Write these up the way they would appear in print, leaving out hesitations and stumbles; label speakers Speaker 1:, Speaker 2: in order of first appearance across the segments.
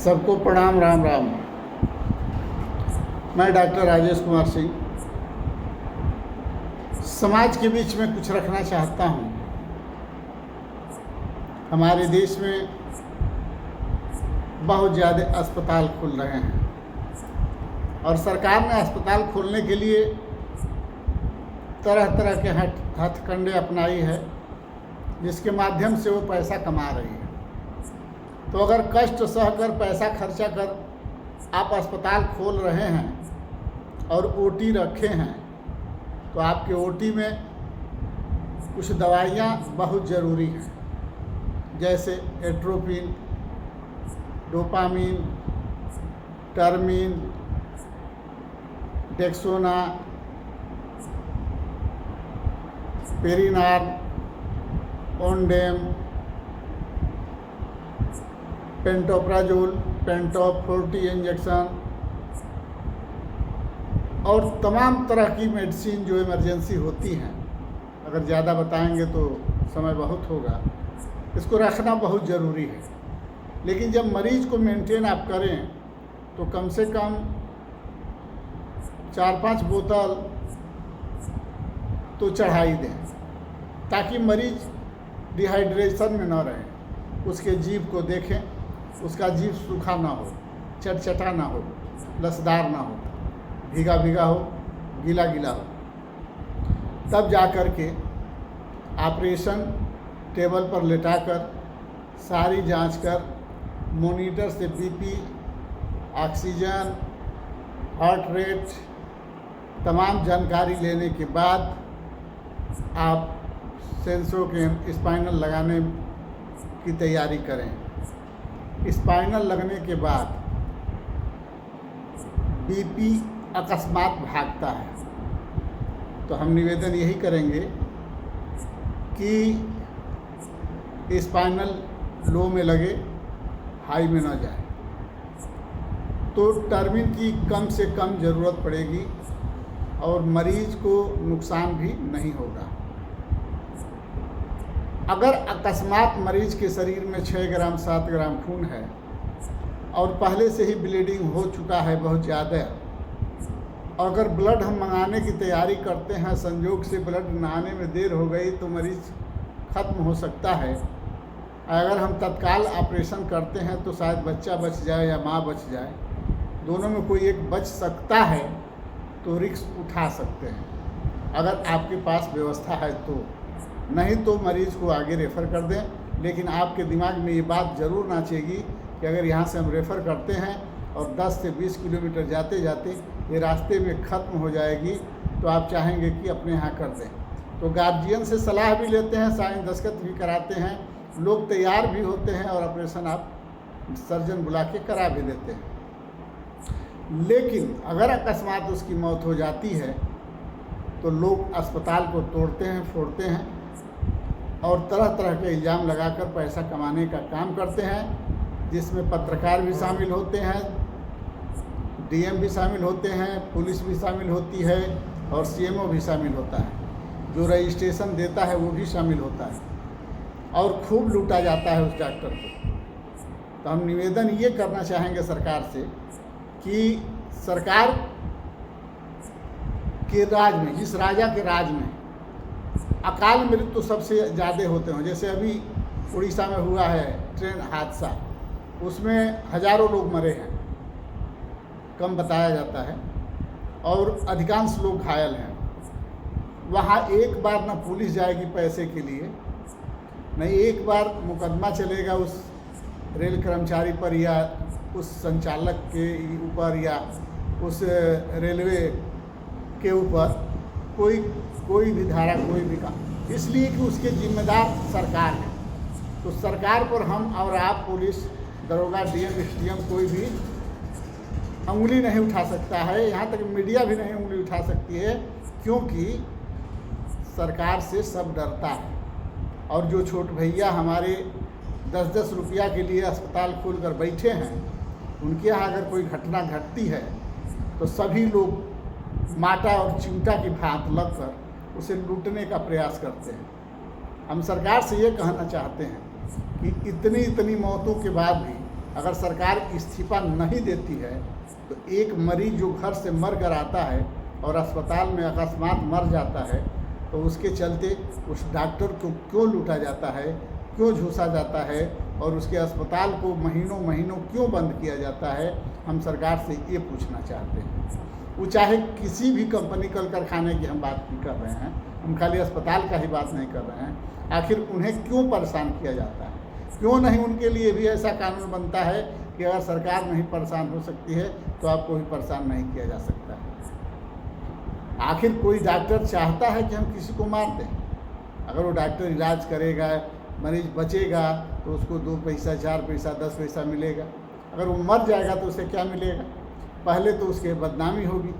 Speaker 1: सबको प्रणाम, राम राम। मैं डॉक्टर राजेश कुमार सिंह समाज के बीच में कुछ रखना चाहता हूँ। हमारे देश में बहुत ज़्यादा अस्पताल खुल रहे हैं और सरकार ने अस्पताल खोलने के लिए तरह तरह के हथकंडे अपनाई है, जिसके माध्यम से वो पैसा कमा रही है। तो अगर कष्ट सहकर पैसा खर्चा कर आप अस्पताल खोल रहे हैं और ओटी रखे हैं, तो आपके ओटी में कुछ दवाइयाँ बहुत ज़रूरी हैं, जैसे एट्रोपिन, डोपामीन, टर्मिन, डेक्सोना, पेरिनार, ओंडेम, पेंटोप्राजोल, पेंटॉप 40 इंजेक्शन और तमाम तरह की मेडिसिन जो इमरजेंसी होती हैं। अगर ज़्यादा बताएंगे तो समय बहुत होगा, इसको रखना बहुत ज़रूरी है। लेकिन जब मरीज़ को मेंटेन आप करें तो कम से कम 4-5 बोतल तो चढ़ा ही दें, ताकि मरीज़ डिहाइड्रेशन में न रहे। उसके जीभ को देखें, उसका जीभ सूखा ना हो, चटचटा ना हो, लसदार ना हो, भीगा भीगा हो, गीला गीला हो। तब जा कर के ऑपरेशन टेबल पर लेटाकर सारी जांच कर मॉनिटर से बीपी, ऑक्सीजन, हार्ट रेट, तमाम जानकारी लेने के बाद आप सेंसोकेन स्पाइनल लगाने की तैयारी करें। स्पाइनल लगने के बाद बीपी अकस्मात भागता है, तो हम निवेदन यही करेंगे कि स्पाइनल लो में लगे, हाई में ना जाए। तो टर्मिन की कम से कम ज़रूरत पड़ेगी और मरीज़ को नुकसान भी नहीं होगा। अगर अकस्मात मरीज़ के शरीर में 6 ग्राम 7 ग्राम खून है और पहले से ही ब्लीडिंग हो चुका है बहुत ज़्यादा, और अगर ब्लड हम मंगाने की तैयारी करते हैं, संजोग से ब्लड न आने में देर हो गई तो मरीज़ ख़त्म हो सकता है। अगर हम तत्काल ऑपरेशन करते हैं तो शायद बच्चा बच जाए या माँ बच जाए, दोनों में कोई एक बच सकता है, तो रिस्क उठा सकते हैं अगर आपके पास व्यवस्था है तो। नहीं तो मरीज़ को आगे रेफ़र कर दें। लेकिन आपके दिमाग में ये बात ज़रूर ना चाहिए कि अगर यहाँ से हम रेफ़र करते हैं और 10 से 20 किलोमीटर जाते जाते ये रास्ते में ख़त्म हो जाएगी, तो आप चाहेंगे कि अपने यहाँ कर दें। तो गार्जियन से सलाह भी लेते हैं, साइन दस्तखत भी कराते हैं, लोग तैयार भी होते हैं और ऑपरेशन आप सर्जन बुला के करा भी देते हैं। लेकिन अगर अकस्मात उसकी मौत हो जाती है तो लोग अस्पताल को तोड़ते हैं, फोड़ते हैं और तरह तरह के इल्ज़ाम लगाकर पैसा कमाने का काम करते हैं, जिसमें पत्रकार भी शामिल होते हैं, डीएम भी शामिल होते हैं, पुलिस भी शामिल होती है और सीएमओ भी शामिल होता है। जो रजिस्ट्रेशन देता है वो भी शामिल होता है और खूब लूटा जाता है उस डॉक्टर को। तो हम निवेदन ये करना चाहेंगे सरकार से कि सरकार के राज में, जिस राजा के राज में अकाल मृत्यु तो सबसे ज़्यादा होते हैं, जैसे अभी उड़ीसा में हुआ है ट्रेन हादसा, उसमें हज़ारों लोग मरे हैं, कम बताया जाता है, और अधिकांश लोग घायल हैं। वहाँ एक बार ना पुलिस जाएगी पैसे के लिए, नहीं एक बार मुकदमा चलेगा उस रेल कर्मचारी पर या उस संचालक के ऊपर या उस रेलवे के ऊपर, कोई भी धारा, कोई भी काम, इसलिए कि उसके जिम्मेदार सरकार है। तो सरकार पर हम और आप, पुलिस, दरोगा, डीएम, एसडीएम, कोई भी उंगली नहीं उठा सकता है। यहाँ तक मीडिया भी नहीं उंगली उठा सकती है, क्योंकि सरकार से सब डरता है। और जो छोट भैया हमारे 10-10 रुपया के लिए अस्पताल खोल कर बैठे हैं, उनके यहाँ अगर कोई घटना घटती है तो सभी लोग माटा और चिमटा की भांत लगकर उसे लूटने का प्रयास करते हैं। हम सरकार से ये कहना चाहते हैं कि इतनी मौतों के बाद भी अगर सरकार इस्तीफा नहीं देती है तो एक मरीज जो घर से मर कर आता है और अस्पताल में अकस्मात मर जाता है तो उसके चलते उस डॉक्टर को क्यों लूटा जाता है, क्यों झूसा जाता है और उसके अस्पताल को महीनों महीनों क्यों बंद किया जाता है, हम सरकार से ये पूछना चाहते हैं। वो चाहे किसी भी कंपनी कल कारखाने की हम बात नहीं कर रहे हैं, हम खाली अस्पताल का ही बात नहीं कर रहे हैं। आखिर उन्हें क्यों परेशान किया जाता है? क्यों नहीं उनके लिए भी ऐसा कानून बनता है कि अगर सरकार नहीं परेशान हो सकती है तो आपको भी परेशान नहीं किया जा सकता है? आखिर कोई डॉक्टर चाहता है कि हम किसी को मार दें? अगर वो डॉक्टर इलाज करेगा, मरीज बचेगा तो उसको 2 पैसा 4 पैसा 10 पैसा मिलेगा। अगर वो मर जाएगा तो उसे क्या मिलेगा? पहले तो उसके बदनामी होगी,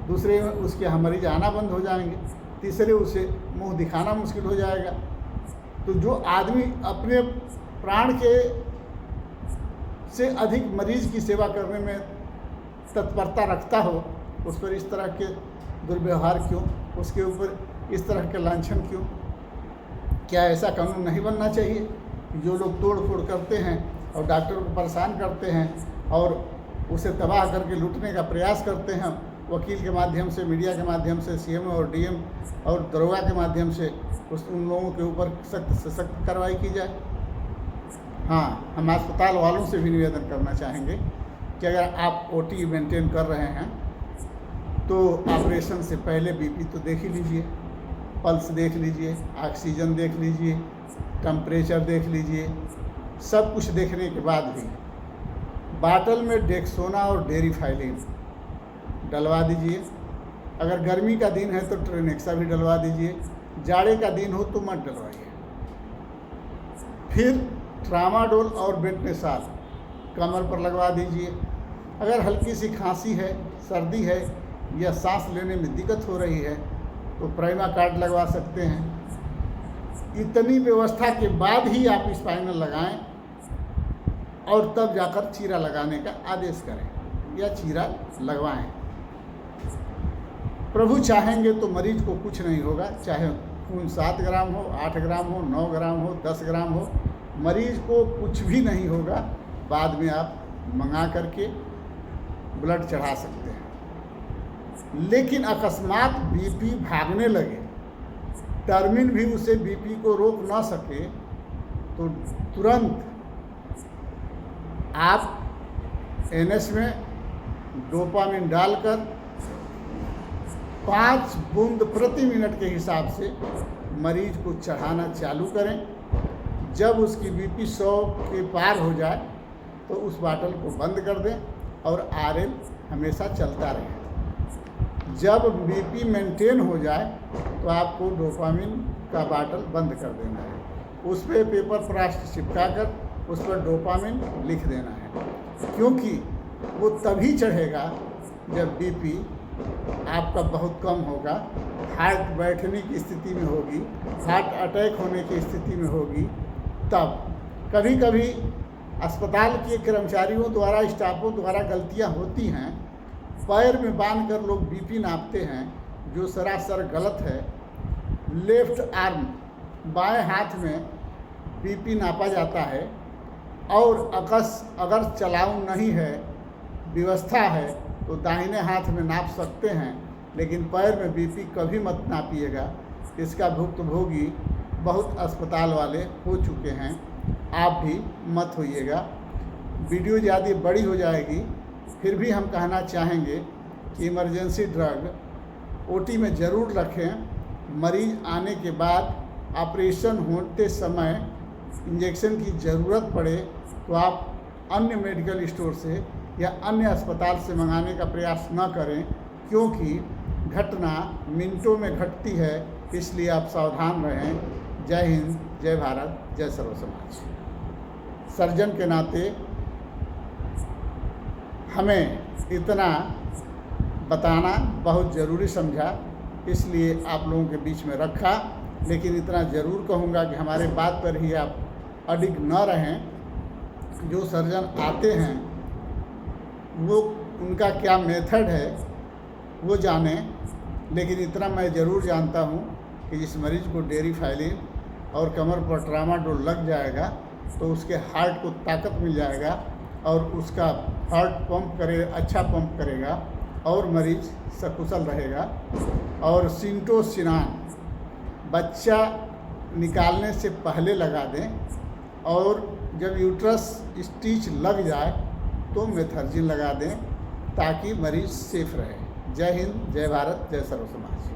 Speaker 1: दूसरे उसके मरीज आना बंद हो जाएंगे, तीसरे उसे मुंह दिखाना मुश्किल हो जाएगा। तो जो आदमी अपने प्राण के से अधिक मरीज की सेवा करने में तत्परता रखता हो, उस पर इस तरह के दुर्व्यवहार क्यों, उसके ऊपर इस तरह के लांछन क्यों? क्या ऐसा कानून नहीं बनना चाहिए? जो लोग तोड़ फोड़ करते हैं और डॉक्टर को परेशान करते हैं और उसे तबाह करके लूटने का प्रयास करते हैं, वकील के माध्यम से, मीडिया के माध्यम से, सीएम और डीएम और दरोगा के माध्यम से उन लोगों के ऊपर सख्त से सख्त कार्रवाई की जाए। हाँ, हम अस्पताल वालों से भी निवेदन करना चाहेंगे कि अगर आप ओटी मेंटेन कर रहे हैं तो ऑपरेशन से पहले बीपी तो देख ही लीजिए, पल्स देख लीजिए, ऑक्सीजन देख लीजिए, टेम्परेचर देख लीजिए। सब कुछ देखने के बाद भी बाटल में डेक्सोना और डेरिफाइलिन डलवा दीजिए। अगर गर्मी का दिन है तो ट्रेनेक्सा भी डलवा दीजिए, जाड़े का दिन हो तो मत डलवाइए। फिर ट्रामाडोल और बेंटनेसाल कमर पर लगवा दीजिए। अगर हल्की सी खांसी है, सर्दी है या सांस लेने में दिक्कत हो रही है तो प्राइमा कार्ड लगवा सकते हैं। इतनी व्यवस्था के बाद ही आप स्पाइनल लगाएं और तब जाकर चीरा लगाने का आदेश करें या चीरा लगवाएं। प्रभु चाहेंगे तो मरीज को कुछ नहीं होगा, चाहे खून 7 ग्राम हो, 8 ग्राम हो, 9 ग्राम हो, 10 ग्राम हो, मरीज को कुछ भी नहीं होगा। बाद में आप मंगा करके ब्लड चढ़ा सकते हैं। लेकिन अकस्मात बीपी भागने लगे, टर्मिन भी उसे बीपी को रोक ना सके तो तुरंत आप एनएस में डोपामिन डालकर 5 बूंद प्रति मिनट के हिसाब से मरीज को चढ़ाना चालू करें। जब उसकी बीपी 100 के पार हो जाए तो उस बाटल को बंद कर दें और आरएल हमेशा चलता रहे। जब बीपी मेंटेन हो जाए तो आपको डोपामिन का बाटल बंद कर देना है। उस पर पेपर प्लास्ट चिपका कर उस पर डोपामिन लिख देना है, क्योंकि वो तभी चढ़ेगा जब बीपी आपका बहुत कम होगा, हार्ट बैठने की स्थिति में होगी, हार्ट अटैक होने की स्थिति में होगी। तब कभी कभी अस्पताल के कर्मचारियों द्वारा, स्टाफों द्वारा गलतियां होती हैं। पैर में बांध कर लोग बीपी नापते हैं, जो सरासर गलत है। लेफ्ट आर्म, बाएं हाथ में बीपी नापा जाता है और अगर चलाऊ नहीं है, व्यवस्था है तो दाहिने हाथ में नाप सकते हैं, लेकिन पैर में बीपी कभी मत नापिएगा। इसका भुक्तभोगी बहुत अस्पताल वाले हो चुके हैं, आप भी मत होइएगा। वीडियो ज़्यादा बड़ी हो जाएगी, फिर भी हम कहना चाहेंगे कि इमरजेंसी ड्रग ओटी में ज़रूर रखें। मरीज आने के बाद ऑपरेशन होते समय इंजेक्शन की ज़रूरत पड़े तो आप अन्य मेडिकल स्टोर से या अन्य अस्पताल से मंगाने का प्रयास न करें, क्योंकि घटना मिनटों में घटती है। इसलिए आप सावधान रहें। जय हिंद, जय भारत, जय सर्व समाज। सर्जन के नाते हमें इतना बताना बहुत ज़रूरी समझा, इसलिए आप लोगों के बीच में रखा। लेकिन इतना ज़रूर कहूँगा कि हमारे बात पर ही आप अडिग न रहें। जो सर्जन आते हैं वो उनका क्या मेथड है वो जानें, लेकिन इतना मैं ज़रूर जानता हूँ कि जिस मरीज़ को डेरिफाइलिन और कमर पर ट्रामाडोल लग जाएगा तो उसके हार्ट को ताकत मिल जाएगा और उसका हार्ट पंप करे, अच्छा पंप करेगा और मरीज सकुशल रहेगा। और सिंटोसिनान बच्चा निकालने से पहले लगा दें, और जब यूट्रस स्टिच लग जाए तो मेथर्जिन लगा दें, ताकि मरीज सेफ रहे। जय हिंद, जय भारत, जय सर्व समाज।